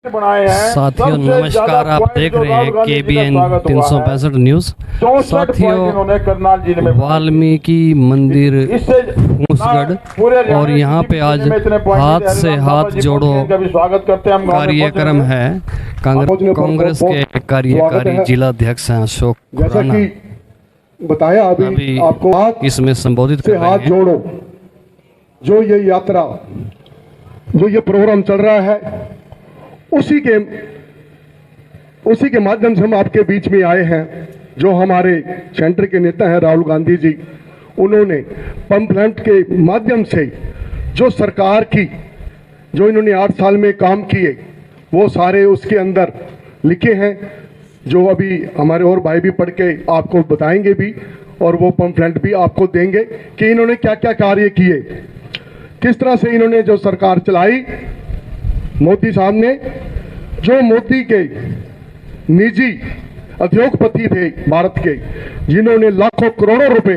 साथियों नमस्कार, आप देख रहे हैं KBN 365 न्यूज। साथियों, वाल्मीकि मंदिर फूसगढ़ और यहाँ पे आज हाथ से हाथ जोड़ो कार्यक्रम है। कांग्रेस के कार्यकारी जिलाध्यक्ष हैं अशोक खुराना। बताया अभी आपको इसमें संबोधित कर हाथ जोड़ो, जो ये यात्रा, जो ये प्रोग्राम चल रहा है, उसी के माध्यम से हम आपके बीच में आए हैं। जो हमारे सेंटर के नेता हैं राहुल गांधी जी, उन्होंने पंपलेट के माध्यम से जो सरकार की, जो इन्होंने 8 साल में काम किए, वो सारे उसके अंदर लिखे हैं, जो अभी हमारे और भाई भी पढ़ के आपको बताएंगे भी, और वो पंपलेट भी आपको देंगे कि इन्होंने क्या क्या कार्य किए, किस तरह से इन्होंने जो सरकार चलाई मोदी साहब ने। जो मोदी के निजी उद्योगपति थे भारत के, जिन्होंने लाखों करोड़ों रुपए,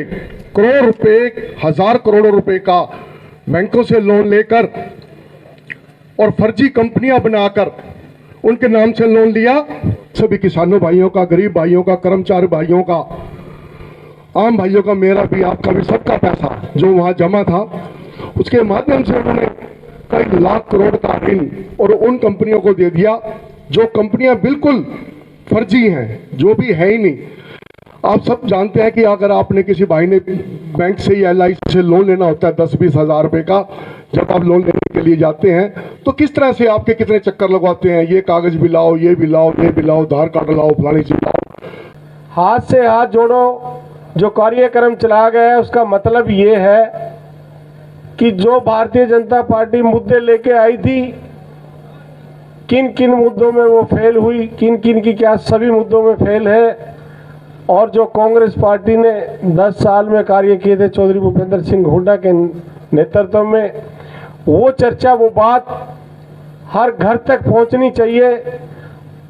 हजार करोड़ों रुपए का बैंकों से लोन लेकर और फर्जी कंपनियां बनाकर उनके नाम से लोन लिया, सभी किसानों भाइयों का, गरीब भाइयों का, कर्मचारी भाइयों का, आम भाइयों का, मेरा भी, आपका भी, सबका पैसा जो वहां जमा था, उसके माध्यम से उन्होंने कई लाख करोड़ का ऋण और उन कंपनियों को दे दिया जो कंपनियां बिल्कुल फर्जी हैं, जो भी है ही नहीं। आप सब जानते हैं कि अगर आपने किसी भाई ने बैंक से या LIC से लोन लेना होता है 10-20 हज़ार रुपए का, जब आप लोन लेने के लिए जाते हैं तो किस तरह से आपके कितने चक्कर लगवाते हैं, ये कागज भी लाओ, ये भी लाओ, ये भी लाओ, आधार कार्ड लाओ, फलानी चीज लाओ। हाथ से हाथ जोड़ो जो कार्यक्रम चलाया गया है, उसका मतलब ये है कि जो भारतीय जनता पार्टी मुद्दे लेके आई थी, किन किन मुद्दों में वो फेल हुई, किन किन की क्या सभी मुद्दों में फेल है, और जो कांग्रेस पार्टी ने 10 साल में कार्य किए थे चौधरी भूपेंद्र सिंह हुड्डा के नेतृत्व में, वो चर्चा, वो बात हर घर तक पहुंचनी चाहिए।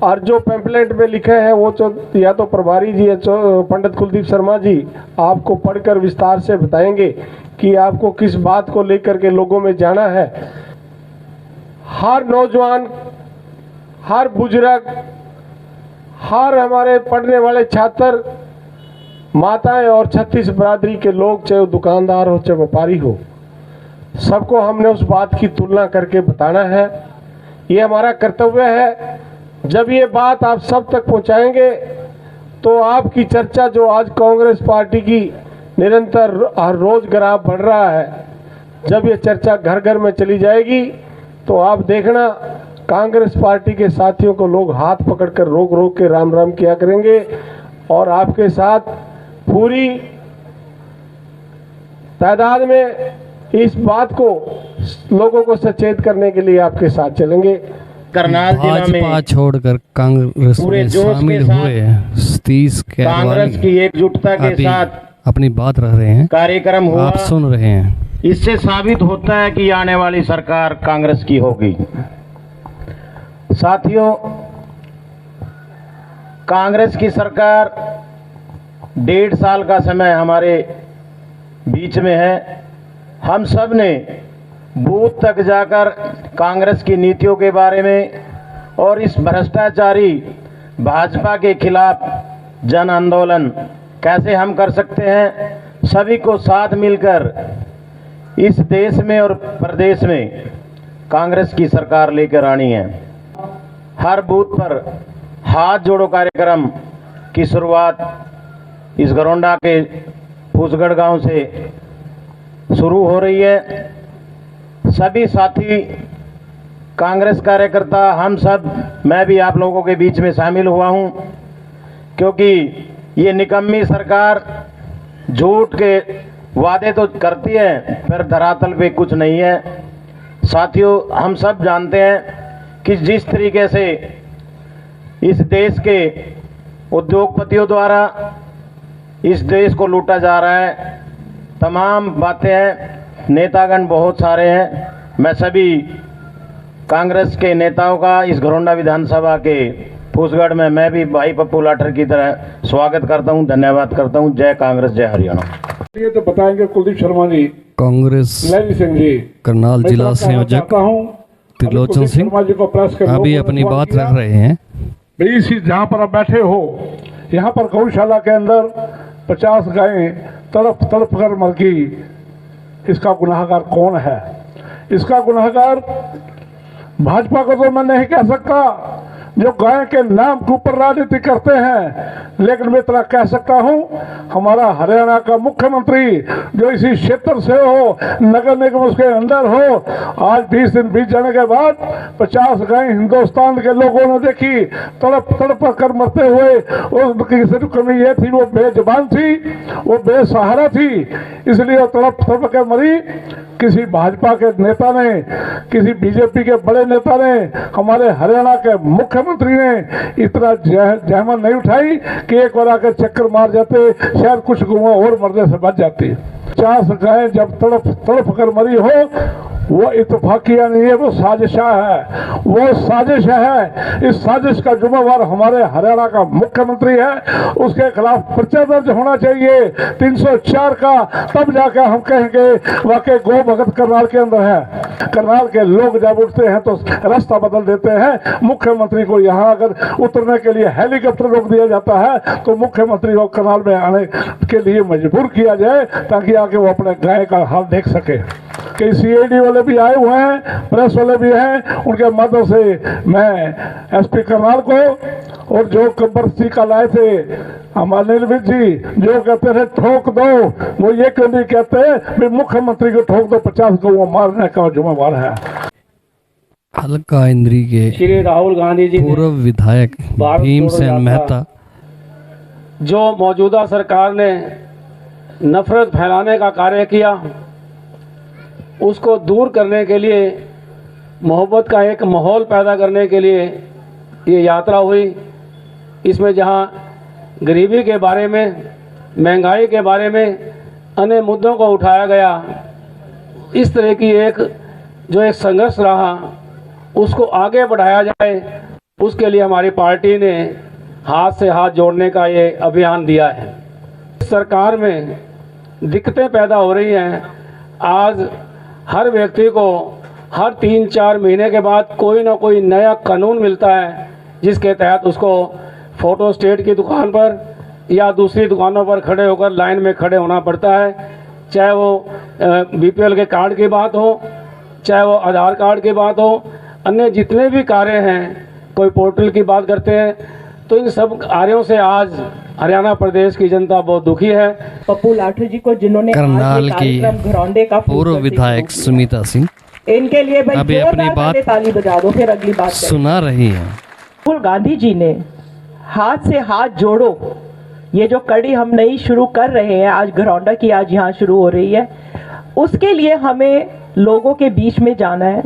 और जो पैम्पलेट में लिखे हैं वो तो या तो प्रभारी जी या पंडित कुलदीप शर्मा जी आपको पढ़कर विस्तार से बताएंगे कि आपको किस बात को लेकर के लोगों में जाना है। हर नौजवान, हर बुजुर्ग, हर हमारे पढ़ने वाले छात्र, माताएं और 36 बरादरी के लोग, चाहे वो दुकानदार हो चाहे व्यापारी हो, सबको हमने उस बात की तुलना करके बताना है। ये हमारा कर्तव्य है। जब ये बात आप सब तक पहुंचाएंगे तो आपकी चर्चा, जो आज कांग्रेस पार्टी की निरंतर हर रोज ग्राफ बढ़ रहा है, जब ये चर्चा घर घर में चली जाएगी तो आप देखना कांग्रेस पार्टी के साथियों को लोग हाथ पकड़कर रोक रोक के राम राम किया करेंगे, और आपके साथ पूरी तादाद में इस बात को लोगों को सचेत करने के लिए आपके साथ चलेंगे। करनाल जिला में भाजपा छोड़कर कांग्रेस में शामिल हुए 30 कांग्रेस की एकजुटता के साथ अपनी बात रख रहे हैं, कार्यक्रम हुआ। आप सुन रहे हैं। इससे साबित होता है कि आने वाली सरकार कांग्रेस की होगी। साथियों, कांग्रेस की सरकार 1.5 साल का समय हमारे बीच में है। हम सब ने बूथ तक जाकर कांग्रेस की नीतियों के बारे में और इस भ्रष्टाचारी भाजपा के खिलाफ जन आंदोलन कैसे हम कर सकते हैं, सभी को साथ मिलकर इस देश में और प्रदेश में कांग्रेस की सरकार लेकर आनी है। हर बूथ पर हाथ जोड़ो कार्यक्रम की शुरुआत इस गरोंडा के फूसगढ़ गांव से शुरू हो रही है। सभी साथी कांग्रेस कार्यकर्ता, हम सब, मैं भी आप लोगों के बीच में शामिल हुआ हूं, क्योंकि ये निकम्मी सरकार झूठ के वादे तो करती है फिर धरातल पे कुछ नहीं है। साथियों, हम सब जानते हैं कि जिस तरीके से इस देश के उद्योगपतियों द्वारा इस देश को लूटा जा रहा है, तमाम बातें हैं, नेतागण बहुत सारे हैं। मैं सभी कांग्रेस के नेताओं का इस घरोंडा विधानसभा के फूसगढ़ में मैं भी भाई पप्पू लाठर की तरह स्वागत करता हूं, धन्यवाद करता हूं। जय कांग्रेस, जय हरियाणा। ये तो बताएंगे कुलदीप शर्मा जी, कांग्रेस सिंह जी, करनाल जिला संयोजक। हूं त्रिलोचन सिंह अभी अपनी बात रख रहे हैं। इसी जहाँ पर आप बैठे हो, यहाँ पर गौशाला के अंदर 50 गायें तड़प तड़प कर मर गई। इसका गुनाहगार कौन है? इसका गुनाहगार भाजपा को तो मैं नहीं कह सकता, जो गाय के नाम के ऊपर राजनीति करते हैं, लेकिन मैं इतना कह सकता हूं, हमारा हरियाणा का मुख्यमंत्री जो इसी क्षेत्र से हो, नगर निगम उसके अंदर हो, आज 20 दिन बीत जाने के बाद 50 गाय हिंदुस्तान के लोगों ने देखी तड़प तड़प कर मरते हुए। उसकी कमी ये थी, वो बेजुबान थी, वो बेसहारा थी, इसलिए वो तड़प तड़प कर मरी। किसी भाजपा के नेता ने, किसी बीजेपी के बड़े नेता ने, हमारे हरियाणा के मुख्यमंत्री ने इतना जहमत नहीं उठाई कि एक बार आकर चक्कर मार जाते, शायद कुछ गौवां और मरने से बच जाती। 50 गायें जब तड़प तड़प कर मरी हो, वो इत्तेफाकिया नहीं है, वो साजिशा है, वो साजिश है। इस साजिश का जिम्मेवार हमारे हरियाणा का मुख्यमंत्री है। उसके खिलाफ पर्चा दर्ज होना चाहिए 304 का, तब जाकर हम कहेंगे वाकई गौ भगत करनाल के अंदर है। करनाल के लोग जब उठते हैं तो रास्ता बदल देते हैं। मुख्यमंत्री को यहाँ अगर उतरने के लिए हेलीकॉप्टर रोक दिया जाता है तो मुख्यमंत्री को करनाल में आने के लिए मजबूर किया जाए, ताकि आके वो अपने गाय का हाल देख सके। कई सीआईडी वाले भी आए हुए हैं, प्रेस वाले भी हैं, उनके माध्यम से मैं एसपी करनाल को, और जो कंपरसी का लाए थे हमारे निर्मित जी, जो कहते थे ठोक दो, वो ये क्यों नहीं कहते भी मुख्यमंत्री को ठोक दो, 50 को वो मारने का जिम्मेवार है। हल्का इंद्री के श्री राहुल गांधी जी पूर्व विधायक भीमसेन मेहता, जो मौजूदा सरकार ने नफरत फैलाने का कार्य किया, उसको दूर करने के लिए, मोहब्बत का एक माहौल पैदा करने के लिए ये यात्रा हुई। इसमें जहाँ गरीबी के बारे में, महंगाई के बारे में, अन्य मुद्दों को उठाया गया, इस तरह की एक संघर्ष रहा, उसको आगे बढ़ाया जाए, उसके लिए हमारी पार्टी ने हाथ से हाथ जोड़ने का ये अभियान दिया है। सरकार में दिक्कतें पैदा हो रही हैं। आज हर व्यक्ति को हर 3-4 महीने के बाद कोई ना कोई नया कानून मिलता है, जिसके तहत उसको फोटो स्टेट की दुकान पर या दूसरी दुकानों पर खड़े होकर लाइन में खड़े होना पड़ता है। चाहे वो बीपीएल के कार्ड की बात हो, चाहे वो आधार कार्ड की बात हो, अन्य जितने भी कार्य हैं, कोई पोर्टल की बात करते हैं, तो इन सब कार्यों से आज हरियाणा प्रदेश की जनता बहुत दुखी है। पप्पू लाठर जी को, जिन्होंने करनाल की पूर्व विधायक सुमिता सिंह इनके लिए अभी अपनी बात ताली बजा दो, फिर अगली बात सुना रही हैं। राहुल गांधी जी ने हाथ से हाथ जोड़ो, ये जो कड़ी हम नई शुरू कर रहे हैं, आज घरौंडा की आज यहाँ शुरू हो रही है, उसके लिए हमें लोगों के बीच में जाना है।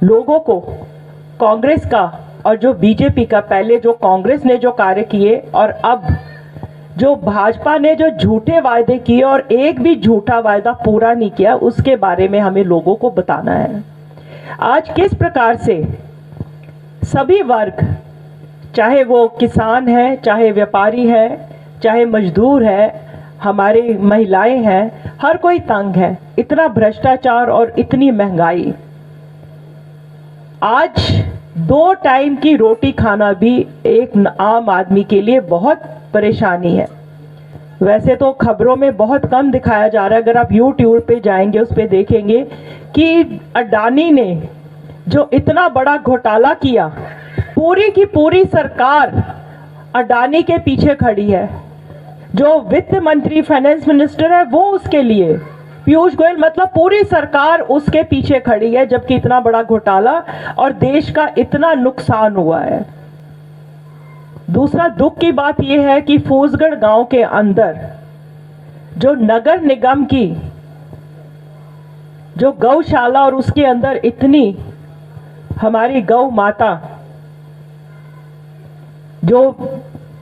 लोगों को कांग्रेस का और जो बीजेपी का, पहले जो कांग्रेस ने जो कार्य किए और अब जो भाजपा ने जो झूठे वायदे किए और एक भी झूठा वायदा पूरा नहीं किया, उसके बारे में हमें लोगों को बताना है। आज किस प्रकार से सभी वर्ग, चाहे वो किसान है, चाहे व्यापारी है, चाहे मजदूर है, हमारे महिलाएं हैं, हर कोई तंग है। इतना भ्रष्टाचार और इतनी महंगाई, आज 2 टाइम की रोटी खाना भी एक आम आदमी के लिए बहुत परेशानी है। वैसे तो खबरों में बहुत कम दिखाया जा रहा है, अगर आप YouTube पे जाएंगे उस पे देखेंगे कि अडानी ने जो इतना बड़ा घोटाला किया, पूरी की पूरी सरकार अडानी के पीछे खड़ी है। जो वित्त मंत्री, फाइनेंस मिनिस्टर है, वो उसके लिए, पीयूष गोयल, मतलब पूरी सरकार उसके पीछे खड़ी है, जबकि इतना बड़ा घोटाला और देश का इतना नुकसान हुआ है। दूसरा दुख की बात यह है कि फूसगढ़ गांव के अंदर जो नगर निगम की जो गौशाला और उसके अंदर इतनी हमारी गौ माता जो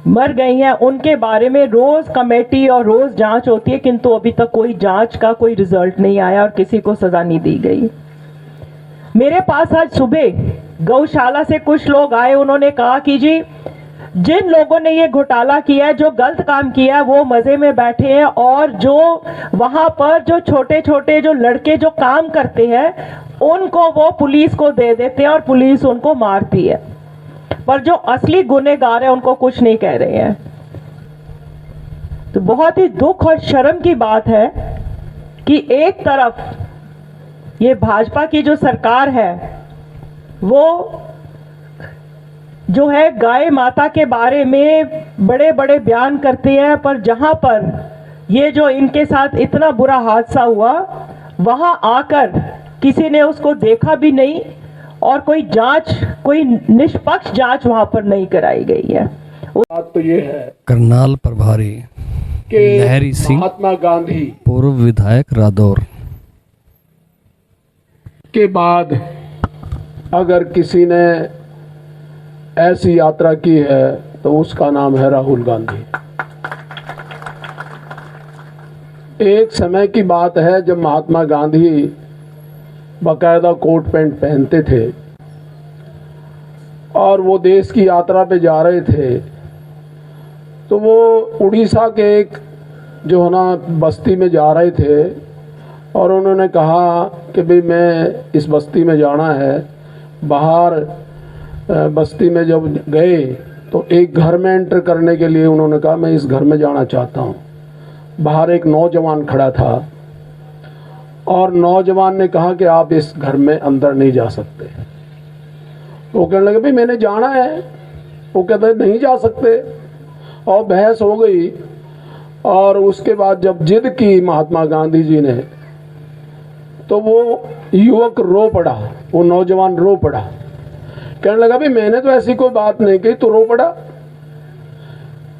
मर गई हैं, उनके बारे में रोज कमेटी और रोज जांच होती है, किंतु अभी तक कोई जांच का कोई रिजल्ट नहीं आया और किसी को सजा नहीं दी गई। मेरे पास आज सुबह गौशाला से कुछ लोग आए, उन्होंने कहा कि जी जिन लोगों ने ये घोटाला किया है, जो गलत काम किया है, वो मजे में बैठे हैं, और जो वहां पर जो छोटे छोटे जो लड़के जो काम करते हैं उनको वो पुलिस को दे देते हैं और पुलिस उनको मारती है, पर जो असली गुनहगार है उनको कुछ नहीं कह रहे हैं। तो बहुत ही दुख और शर्म की बात है कि एक तरफ ये भाजपा की जो सरकार है वो जो है गाय माता के बारे में बड़े बड़े बयान करती है, पर जहां पर ये जो इनके साथ इतना बुरा हादसा हुआ वहां आकर किसी ने उसको देखा भी नहीं और कोई जांच, कोई निष्पक्ष जांच वहां पर नहीं कराई गई है। बात तो ये है करनाल प्रभारी कि लहरी सिंह, महात्मा गांधी पूर्व विधायक रादौर। के बाद अगर किसी ने ऐसी यात्रा की है तो उसका नाम है राहुल गांधी। एक समय की बात है जब महात्मा गांधी बाकायदा कोट पैंट पहनते थे और वो देश की यात्रा पे जा रहे थे, तो वो उड़ीसा के एक जो है ना बस्ती में जा रहे थे और उन्होंने कहा कि भाई मैं इस बस्ती में जाना है। बाहर बस्ती में जब गए तो एक घर में एंटर करने के लिए उन्होंने कहा मैं इस घर में जाना चाहता हूँ। बाहर एक नौजवान खड़ा था और नौजवान ने कहा कि आप इस घर में अंदर नहीं जा सकते। वो कहने लगे भाई मैंने जाना है। वो कहते नहीं जा सकते और बहस हो गई। और उसके बाद जब जिद की महात्मा गांधी जी ने तो वो युवक रो पड़ा, वो नौजवान रो पड़ा, कहने लगा भाई मैंने तो ऐसी कोई बात नहीं की, तो रो पड़ा।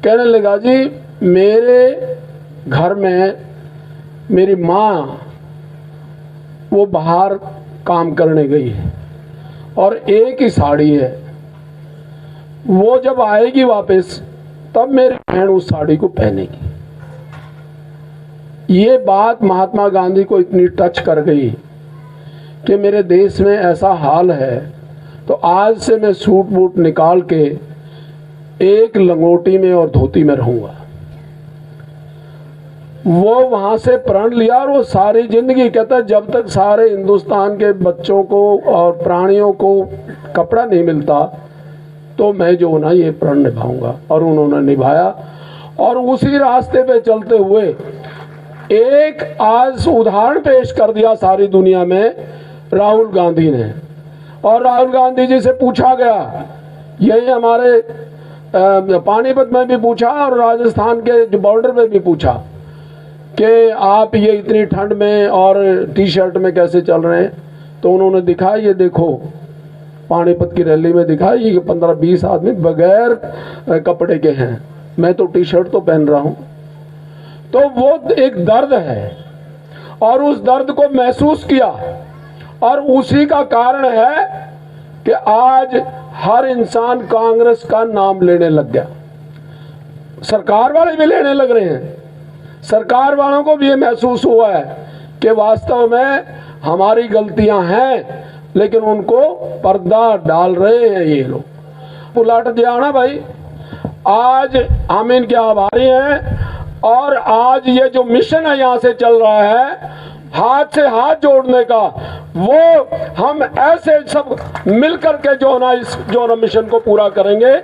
कहने लगा जी मेरे घर में मेरी माँ वो बाहर काम करने गई है और एक ही साड़ी है, वो जब आएगी वापस तब मेरी बहन उस साड़ी को पहनेगी। ये बात महात्मा गांधी को इतनी टच कर गई कि मेरे देश में ऐसा हाल है तो आज से मैं सूट बूट निकाल के एक लंगोटी में और धोती में रहूंगा। वो वहां से प्रण लिया और वो सारी जिंदगी कहता जब तक सारे हिंदुस्तान के बच्चों को और प्राणियों को कपड़ा नहीं मिलता तो मैं जो ना ये प्रण निभाऊंगा। और उन्होंने निभाया और उसी रास्ते पे चलते हुए एक आज उदाहरण पेश कर दिया सारी दुनिया में राहुल गांधी ने। और राहुल गांधी जी से पूछा गया, यही हमारे पानीपत में भी पूछा और राजस्थान के जो बॉर्डर पे भी पूछा कि आप ये इतनी ठंड में और टी शर्ट में कैसे चल रहे हैं। तो उन्होंने दिखाया, ये देखो पानीपत की रैली में दिखाया, ये 15-20 आदमी बगैर कपड़े के हैं, मैं तो टी शर्ट तो पहन रहा हूँ। तो वो एक दर्द है और उस दर्द को महसूस किया और उसी का कारण है कि आज हर इंसान कांग्रेस का नाम लेने लग गया। सरकार वाले भी लेने लग रहे हैं। सरकार वालों को भी ये महसूस हुआ है कि वास्तव में हमारी गलतियां हैं, लेकिन उनको पर्दा डाल रहे हैं ये लोग। उलट जाना भाई, आज हम इनके आभारी हैं। और आज ये जो मिशन है यहाँ से चल रहा है हाथ से हाथ जोड़ने का, वो हम ऐसे सब मिलकर के जो ना इस जो ना मिशन को पूरा करेंगे।